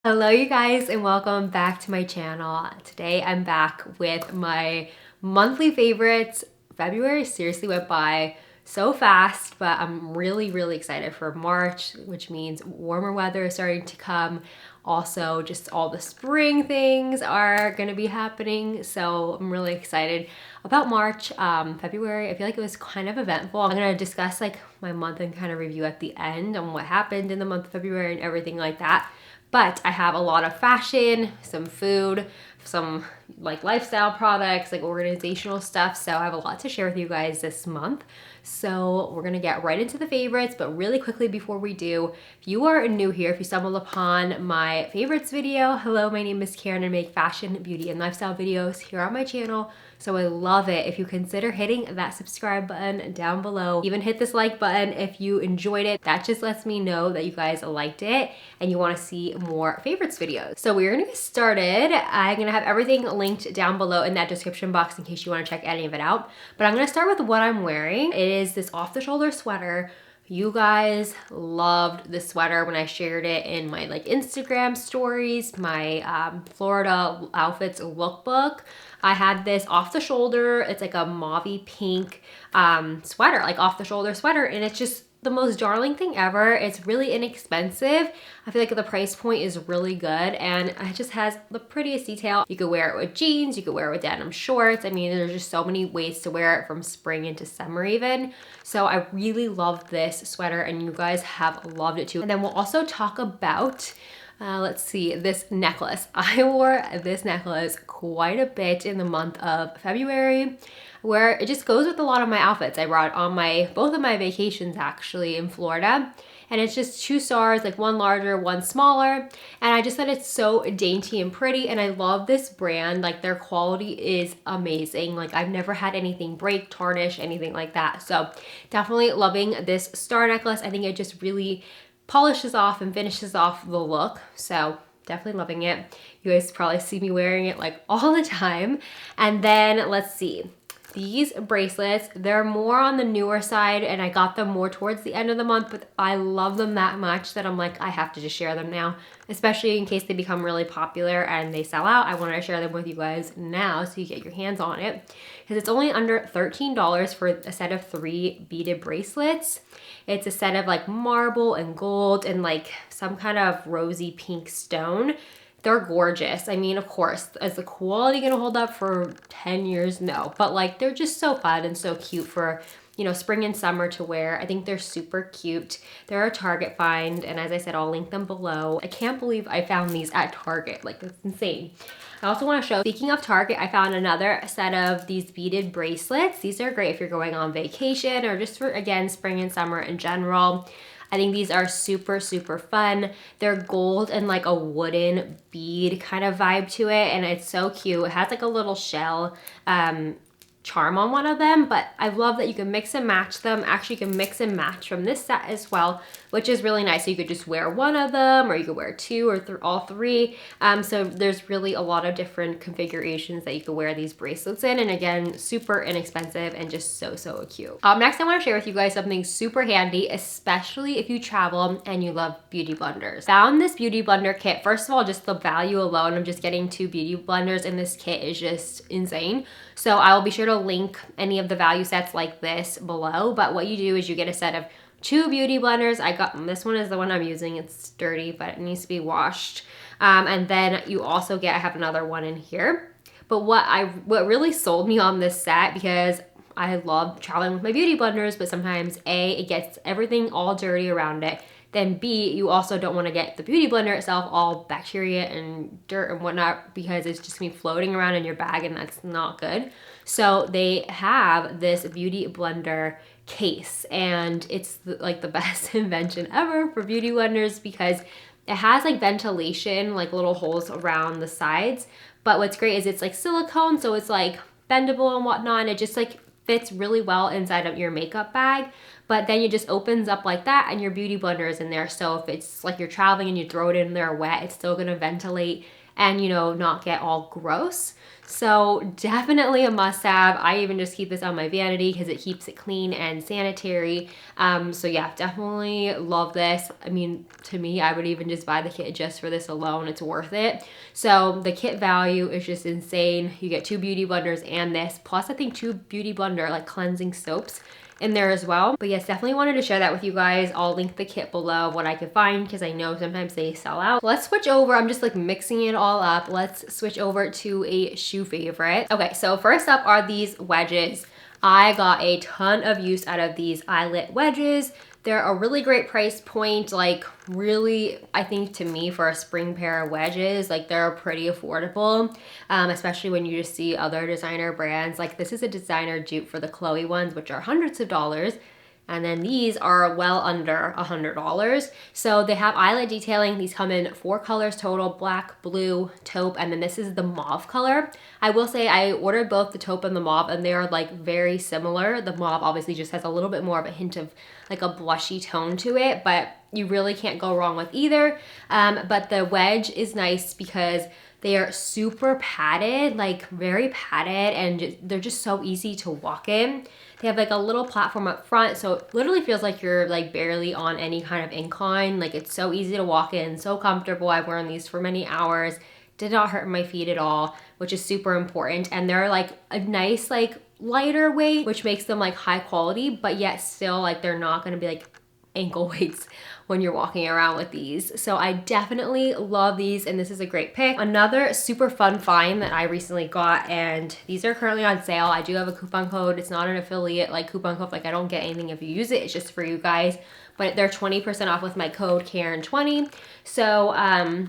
Hello you guys and welcome back to my channel. Today I'm back with my monthly favorites. February seriously went by so fast, but I'm really excited for March, which means warmer weather is starting to come. Also, just all the spring things are gonna be happening, so I'm really excited about March. February, I feel like it was kind of eventful. I'm gonna discuss like my month and kind of review at the end on what happened in the month of February and everything like that. But I have a lot of fashion, some food, some like lifestyle products, like organizational stuff. So I have a lot to share with you guys this month. So we're gonna get right into the favorites, but really quickly before we do, if you are new here, if you stumbled upon my favorites video, hello, my name is Karen and I make fashion, beauty, and lifestyle videos here on my channel. So I love it if you consider hitting that subscribe button down below. Even hit this like button if you enjoyed it. That just lets me know that you guys liked it and you want to see more favorites videos. So we're gonna get started. I'm gonna have everything linked down below in that description box in case you want to check any of it out. But I'm gonna start with what I'm wearing. It is this off-the-shoulder sweater. You guys loved this sweater when I shared it in my like Instagram stories, my Florida outfits lookbook. I had this off the shoulder. It's like a mauvey pink sweater, like off the shoulder sweater. And it's just the most darling thing ever. It's really inexpensive. I feel like the price point is really good and it just has the prettiest detail. You could wear it with jeans, you could wear it with denim shorts. I mean, there's just so many ways to wear it from spring into summer even. So I really love this sweater and you guys have loved it too. And then we'll also talk about let's see, this necklace. I wore this necklace quite a bit in the month of February, where it just goes with a lot of my outfits I brought on both of my vacations actually in Florida. And it's just two stars, like one larger, one smaller. And I just thought it's so dainty and pretty. And I love this brand, like their quality is amazing. Like I've never had anything break, tarnish, anything like that. So definitely loving this star necklace. I think it just really polishes off and finishes off the look. So definitely loving it. You guys probably see me wearing it like all the time. And then let's see. These bracelets, they're more on the newer side and I got them more towards the end of the month, but I love them that much that I'm like, I have to just share them now, especially in case they become really popular and they sell out. I want to share them with you guys now so you get your hands on it because it's only under $13 for a set of 3 beaded bracelets. It's a set of like marble and gold and like some kind of rosy pink stone. They're gorgeous. I mean, of course, is the quality gonna hold up for 10 years? No, but like they're just so fun and so cute for, you know, spring and summer to wear. I think they're super cute. They're a Target find, and as I said, I'll link them below. I can't believe I found these at Target. Like, it's insane. I also want to show, speaking of Target, I found another set of these beaded bracelets. These are great if you're going on vacation or just for, again, spring and summer in general. I think these are super fun. They're gold and like a wooden bead kind of vibe to it, and it's so cute. It has like a little shell charm on one of them, but I love that you can mix and match them. Actually, you can mix and match from this set as well, which is really nice. So you could just wear one of them or you could wear 2 or all 3. So there's really a lot of different configurations that you could wear these bracelets in, and again, super inexpensive and just so cute. Next, I want to share with you guys something super handy, especially if you travel and you love beauty blenders. Found this beauty blender kit. First of all, just the value alone of just getting 2 beauty blenders in this kit is just insane. So I will be sure to link any of the value sets like this below, but what you do is you get a set of 2 beauty blenders. I got, this one is the one I'm using. It's dirty, but it needs to be washed. And then you also get, I have another one in here. But what really sold me on this set, because I love traveling with my beauty blenders, but sometimes A, it gets everything all dirty around it. Then B, you also don't want to get the beauty blender itself all bacteria and dirt and whatnot because it's just gonna be floating around in your bag and that's not good. So they have this beauty blender case and it's like the best invention ever for beauty blenders because it has like ventilation, like little holes around the sides. But what's great is it's like silicone, so it's like bendable and whatnot, and it just like fits really well inside of your makeup bag. but then it just opens up like that and your beauty blender is in there. So if it's like you're traveling and you throw it in there wet, it's still gonna ventilate and, you know, not get all gross. So definitely a must have. I even just keep this on my vanity because it keeps it clean and sanitary. So yeah, definitely love this. I mean, to me, I would even just buy the kit just for this alone. It's worth it. So the kit value is just insane. You get 2 beauty blenders and this, plus I think 2 beauty blender like cleansing soaps in there as well. But yes, definitely wanted to share that with you guys. I'll link the kit below, what I could find, because I know sometimes they sell out. Let's switch over. I'm just like mixing it all up. Let's switch over to a shoe favorite. Okay, so first up are these wedges. I got a ton of use out of these eyelet wedges. They're a really great price point, like really, I think to me for a spring pair of wedges, like they're pretty affordable, especially when you just see other designer brands. Like this is a designer dupe for the Chloe ones, which are hundreds of dollars. And then these are well under $100. So they have eyelet detailing. These come in 4 colors total, black, blue, taupe, and then this is the mauve color. I will say I ordered both the taupe and the mauve and they are like very similar. The mauve obviously just has a little bit more of a hint of like a blushy tone to it, but you really can't go wrong with either. But the wedge is nice because they are super padded, like very padded, and they're just so easy to walk in. They have like a little platform up front, so it literally feels like you're like barely on any kind of incline. Like it's so easy to walk in, so comfortable. I've worn these for many hours. Did not hurt my feet at all, which is super important. And they're like a nice like lighter weight, which makes them like high quality, but yet still like they're not gonna be like ankle weights when you're walking around with these. So I definitely love these and this is a great pick. Another super fun find that I recently got, and these are currently on sale. I do have a coupon code. It's not an affiliate like coupon code, like I don't get anything if you use it. It's just for you guys, but they're 20% off with my code Karen20. So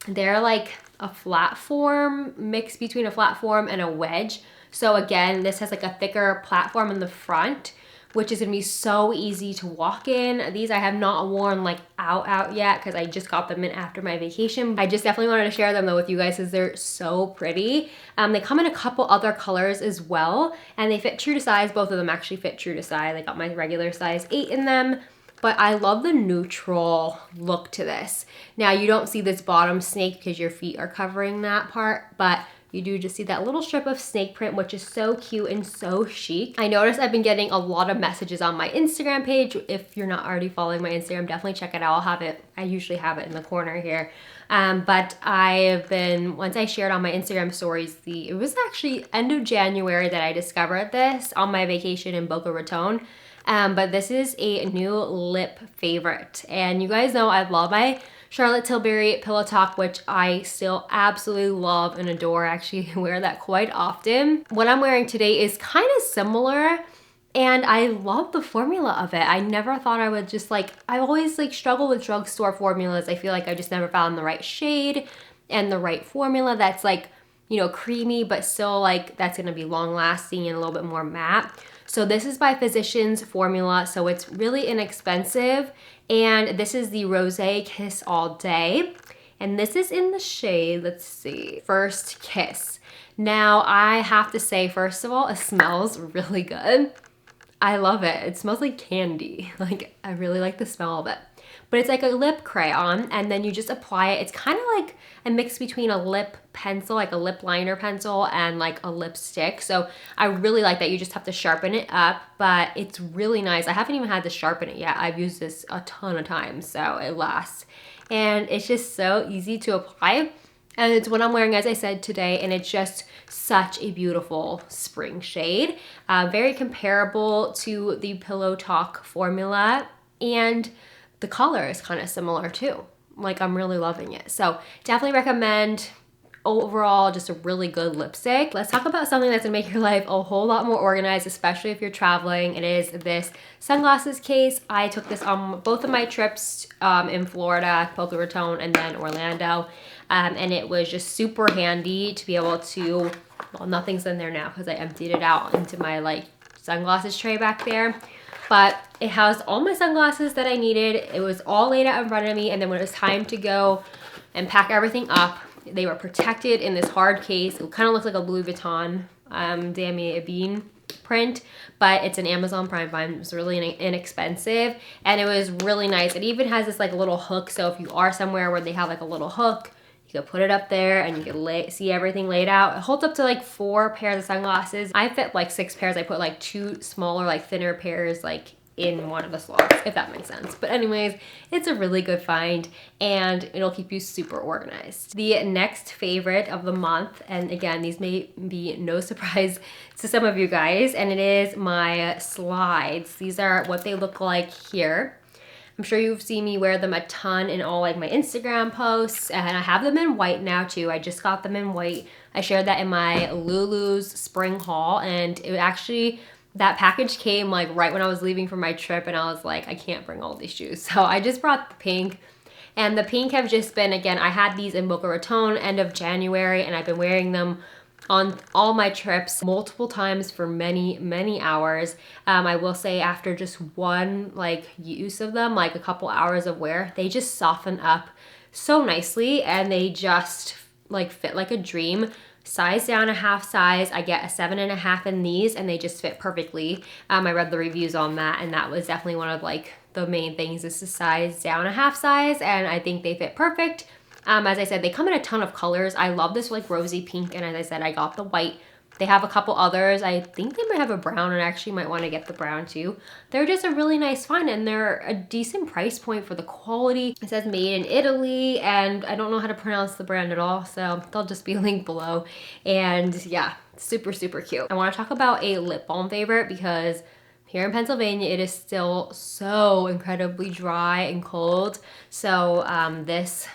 they're like a flat form mix between a flat form and a wedge. So again, this has like a thicker platform in the front, which is gonna be so easy to walk in. These I have not worn like out yet because I just got them in after my vacation. I just definitely wanted to share them though with you guys because they're so pretty. They come in a couple other colors as well, and they fit true to size. Both of them actually fit true to size. I got my regular size 8 in them, but I love the neutral look to this. Now you don't see this bottom snake because your feet are covering that part, but you do just see that little strip of snake print, which is so cute and so chic. I noticed I've been getting a lot of messages on my Instagram page. If you're not already following my Instagram, definitely check it out. I'll have it, I usually have it in the corner here. But I've been, once I shared on my Instagram stories, it was actually end of January that I discovered this on my vacation in Boca Raton. But this is a new lip favorite. And you guys know I love my Charlotte Tilbury Pillow Talk, which I still absolutely love and adore. I actually wear that quite often. What I'm wearing today is kind of similar, and I love the formula of it. I never thought I would just like, I always like struggle with drugstore formulas. I feel like I just never found the right shade and the right formula that's like, you know, creamy, but still like that's gonna be long lasting and a little bit more matte. So this is by Physicians Formula, so it's really inexpensive. And this is the Rosé Kiss All Day. And this is in the shade, let's see, First Kiss. Now I have to say, first of all, it smells really good. I love it. It smells like candy. Like I really like the smell of it. But it's like a lip crayon, and then you just apply it. It's kind of like a mix between a lip pencil, like a lip liner pencil, and like a lipstick. So I really like that. You just have to sharpen it up, but it's really nice. I haven't even had to sharpen it yet. I've used this a ton of times, so it lasts. And it's just so easy to apply. And it's what I'm wearing, as I said, today, and it's just such a beautiful spring shade. Very comparable to the Pillow Talk formula, and the color is kind of similar too. Like I'm really loving it. So definitely recommend. Overall, just a really good lipstick. Let's talk about something that's gonna make your life a whole lot more organized, especially if you're traveling. It is this sunglasses case. I took this on both of my trips in Florida, Boca Raton, and then Orlando. And it was just super handy to be able to, well, nothing's in there now because I emptied it out into my like sunglasses tray back there. But it housed all my sunglasses that I needed. It was all laid out in front of me, and then when it was time to go and pack everything up, they were protected in this hard case. It kind of looks like a Louis Vuitton Damier Ebene print, but it's an Amazon Prime find. It was really inexpensive and it was really nice. It even has this like little hook, so if you are somewhere where they have like a little hook, you can put it up there and you can see everything laid out. It holds up to like 4 pairs of sunglasses. I fit like 6 pairs. I put like 2 smaller, like thinner pairs like in one of the slots, if that makes sense. But anyways, it's a really good find and it'll keep you super organized. The next favorite of the month, and again, these may be no surprise to some of you guys, and it is my slides. These are what they look like here. I'm sure you've seen me wear them a ton in all like my Instagram posts, and I have them in white now too. I just got them in white. I shared that in my Lulu's spring haul, and it actually, that package came like right when I was leaving for my trip, and I was like, I can't bring all these shoes. So I just brought the pink, and the pink have just been, again, I had these in Boca Raton end of January, and I've been wearing them on all my trips multiple times for many hours. I will say after just one like use of them, like a couple hours of wear, they just soften up so nicely and they just like fit like a dream. Size down a half size. I get a 7.5 in these and they just fit perfectly. I read the reviews on that and that was definitely one of like the main things, is to size down a half size, and I think they fit perfect. As I said, they come in a ton of colors. I love this like rosy pink, and as I said, I got the white. They have a couple others. I think they might have a brown, and I actually might want to get the brown too. They're just a really nice find, and they're a decent price point for the quality. It says made in Italy, and I don't know how to pronounce the brand at all, so they'll just be linked below. And yeah, super cute. I want to talk about a lip balm favorite because here in Pennsylvania, it is still so incredibly dry and cold. So this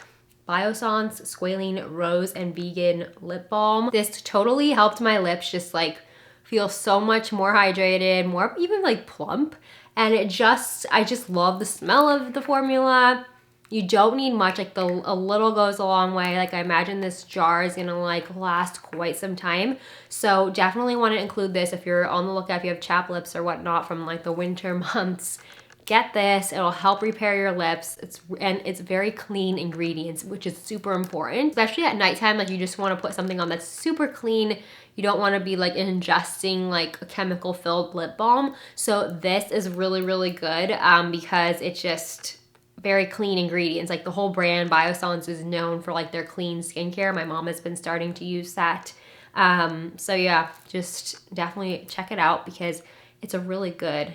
Biossance Squalene Rose and Vegan Lip Balm. This totally helped my lips just like feel so much more hydrated, more even like plump. And I just love the smell of the formula. You don't need much, like a little goes a long way. Like I imagine this jar is gonna like last quite some time. So definitely want to include this if you're on the lookout, if you have chapped lips or whatnot from like the winter months. Get this, it'll help repair your lips. It's very clean ingredients, which is super important, especially at nighttime. Like you just want to put something on that's super clean. You don't want to be like ingesting like a chemical filled lip balm. So this is really good because it's just very clean ingredients. Like the whole brand Biossance is known for like their clean skincare. My mom has been starting to use that. So yeah, just definitely check it out because it's a really good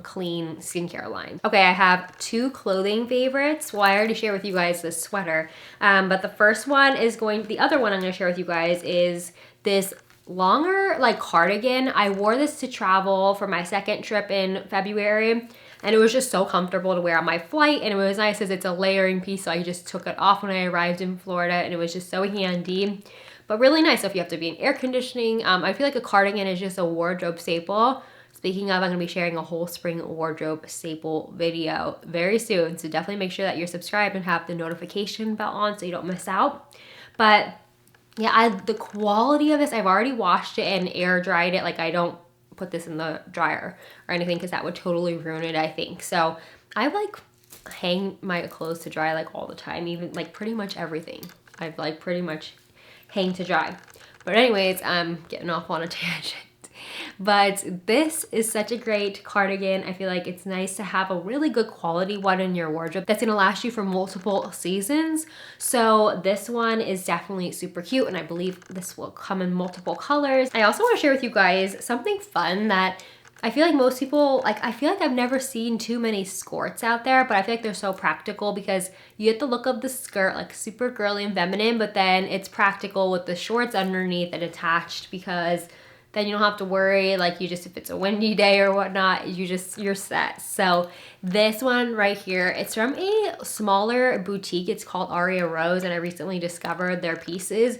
clean skincare line. Okay, I have 2 clothing favorites. Well, I already shared with you guys this sweater, but the first one is the other one I'm gonna share with you guys is this longer like cardigan. I wore this to travel for my second trip in February, and it was just so comfortable to wear on my flight, and it was nice as it's a layering piece, so I just took it off when I arrived in Florida, and it was just so handy. But really nice if you have to be in air conditioning. I feel like a cardigan is just a wardrobe staple. Speaking of, I'm gonna be sharing a whole spring wardrobe staple video very soon, so definitely make sure that you're subscribed and have the notification bell on so you don't miss out. But yeah, the quality of this, I've already washed it and air dried it. Like I don't put this in the dryer or anything because that would totally ruin it, I think. So I like hang my clothes to dry like all the time, even like pretty much everything. I've like pretty much hang to dry. But anyways, I'm getting off on a tangent. But this is such a great cardigan. I feel like it's nice to have a really good quality one in your wardrobe that's gonna last you for multiple seasons. So this one is definitely super cute, and I believe this will come in multiple colors. I also want to share with you guys something fun that I feel like most people, like I feel like I've never seen too many skirts out there, but I feel like they're so practical because you get the look of the skirt, like super girly and feminine, but then it's practical with the shorts underneath and attached, because then you don't have to worry, like you just, if it's a windy day or whatnot, you're set. So this one right here, it's from a smaller boutique. It's called Aria Rose, and I recently discovered their pieces,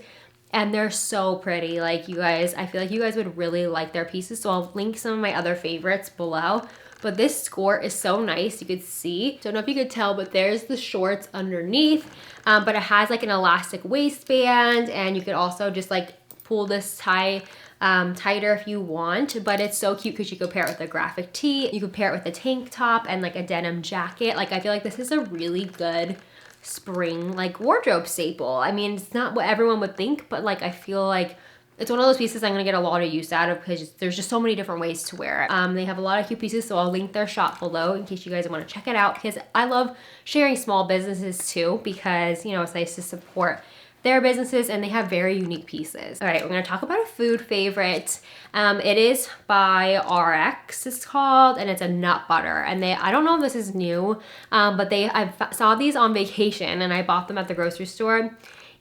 and they're so pretty. Like you guys, I feel like you guys would really like their pieces. So I'll link some of my other favorites below. But this skirt is so nice. You could see, don't know if you could tell, but there's the shorts underneath, but it has like an elastic waistband, and you could also just like pull this tighter if you want. But it's so cute because you could pair it with a graphic tee, you could pair it with a tank top and like a denim jacket. Like I feel like this is a really good spring like wardrobe staple. I mean, it's not what everyone would think, but like I feel like it's one of those pieces I'm gonna get a lot of use out of because there's just so many different ways to wear it. They have a lot of cute pieces, so I'll link their shop below in case you guys want to check it out, because I love sharing small businesses too, because you know, it's nice to support their businesses and they have very unique pieces. All right, we're gonna talk about a food favorite. It is by RX, it's called, and it's a nut butter. And I don't know if this is new, but I saw these on vacation and I bought them at the grocery store.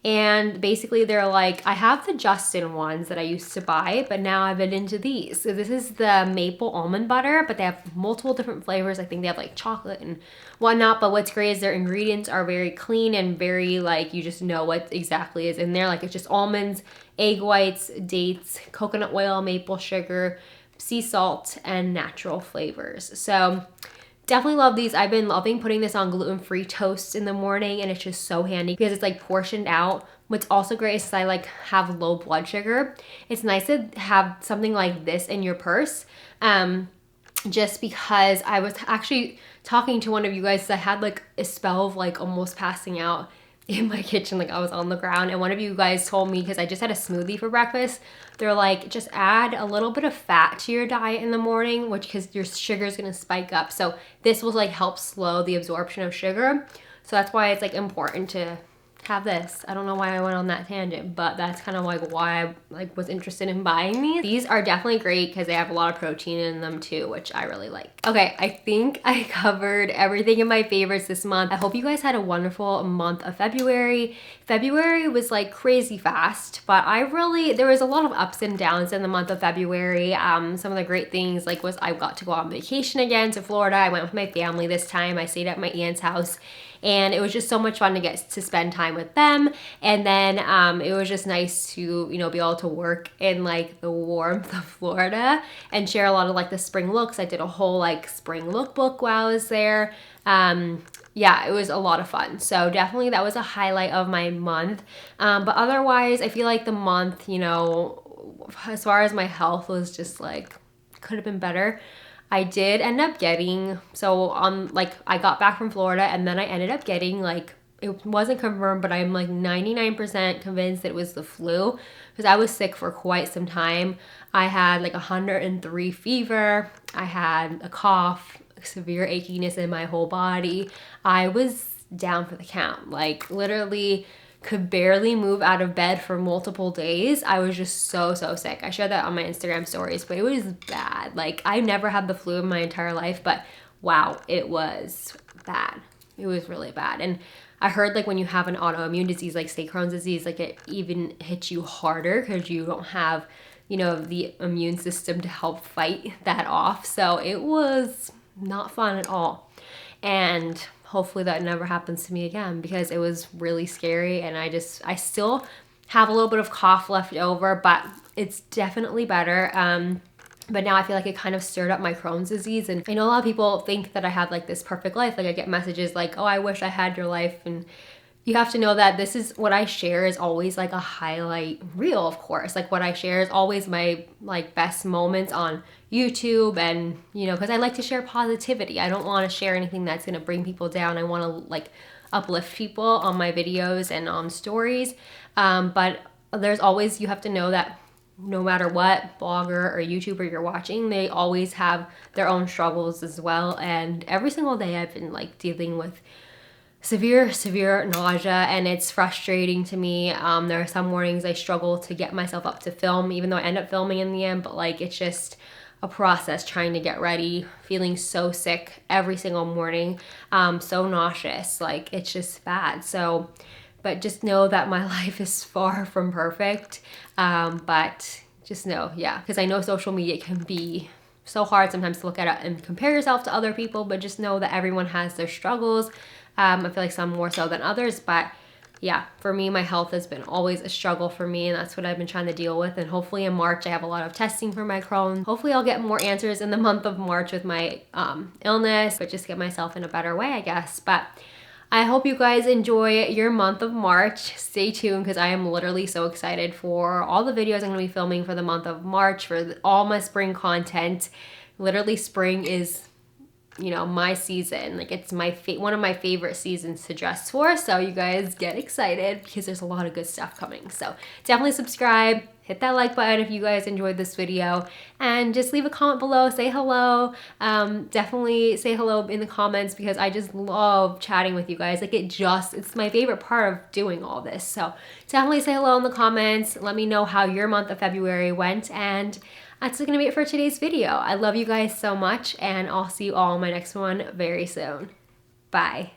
And basically they're like, I have the Justin ones that I used to buy, but now I've been into these. So this is the maple almond butter, but they have multiple different flavors. I think they have like chocolate and whatnot, but what's great is their ingredients are very clean and very like, you just know what exactly is in there. Like it's just almonds, egg whites, dates, coconut oil, maple sugar, sea salt, and natural flavors. So definitely love these. I've been loving putting this on gluten-free toast in the morning, and it's just so handy because it's like portioned out. What's also great is I like have low blood sugar. It's nice to have something like this in your purse. Just because I was actually talking to one of you guys that had like a spell of like almost passing out in my kitchen, like I was on the ground, and one of you guys told me, because I just had a smoothie for breakfast, they're like, just add a little bit of fat to your diet in the morning, which because your sugar is going to spike up. So this will like help slow the absorption of sugar. So that's why it's like important to have this. I don't know why I went on that tangent, but that's kind of like why I like was interested in buying these. These are definitely great because they have a lot of protein in them too, which I really like. Okay, I think I covered everything in my favorites this month. I hope you guys had a wonderful month of February. February was like crazy fast, but there was a lot of ups and downs in the month of February. Some of the great things like was I got to go on vacation again to Florida. I went with my family this time. I stayed at my aunt's house. And it was just so much fun to get to spend time with them. And then it was just nice to, you know, be able to work in like the warmth of Florida and share a lot of like the spring looks. I did a whole like spring lookbook while I was there. Yeah, it was a lot of fun. So definitely that was a highlight of my month. But otherwise, I feel like the month, you know, as far as my health was just like, could have been better. I did end up getting, so on like, I got back from Florida and then I ended up getting like, it wasn't confirmed, but I'm like 99% convinced that it was the flu because I was sick for quite some time. I had like 103 fever. I had a cough, severe achiness in my whole body. I was down for the count, like literally could barely move out of bed for multiple days. I was just so sick. I shared that on my Instagram stories, but it was bad. Like I never had the flu in my entire life, but wow, it was bad. It was really bad. And I heard like when you have an autoimmune disease like say Crohn's disease, like it even hits you harder because you don't have, you know, the immune system to help fight that off. So it was not fun at all. And hopefully that never happens to me again because it was really scary. And I still have a little bit of cough left over, but it's definitely better. But now I feel like it kind of stirred up my Crohn's disease. And I know a lot of people think that I have like this perfect life. Like I get messages like, oh, I wish I had your life. And you have to know that this is what I share is always like a highlight reel, of course. Like what I share is always my like best moments on YouTube, and you know, because I like to share positivity. I don't want to share anything that's going to bring people down. I want to like uplift people on my videos and on stories. But there's always, you have to know that no matter what blogger or YouTuber you're watching, they always have their own struggles as well. And every single day I've been like dealing with severe nausea, and it's frustrating to me. There are some mornings I struggle to get myself up to film, even though I end up filming in the end, but like it's just a process trying to get ready, feeling so sick every single morning, so nauseous, like it's just bad. So, but just know that my life is far from perfect, but just know, yeah, because I know social media can be so hard sometimes to look at it and compare yourself to other people, but just know that everyone has their struggles. I feel like some more so than others, but yeah, for me, my health has been always a struggle for me, and that's what I've been trying to deal with. And hopefully in March, I have a lot of testing for my Crohn's. Hopefully I'll get more answers in the month of March with my illness, but just get myself in a better way, I guess. But I hope you guys enjoy your month of March. Stay tuned because I am literally so excited for all the videos I'm going to be filming for the month of March, for all my spring content. Literally spring is you know, my season. Like it's my one of my favorite seasons to dress for. So you guys get excited because there's a lot of good stuff coming. So definitely subscribe, hit that like button if you guys enjoyed this video, and just leave a comment below, say hello. Definitely say hello in the comments because I just love chatting with you guys. Like it's my favorite part of doing all this. So definitely say hello in the comments. Let me know how your month of February went, and that's gonna be it for today's video. I love you guys so much, and I'll see you all in my next one very soon. Bye.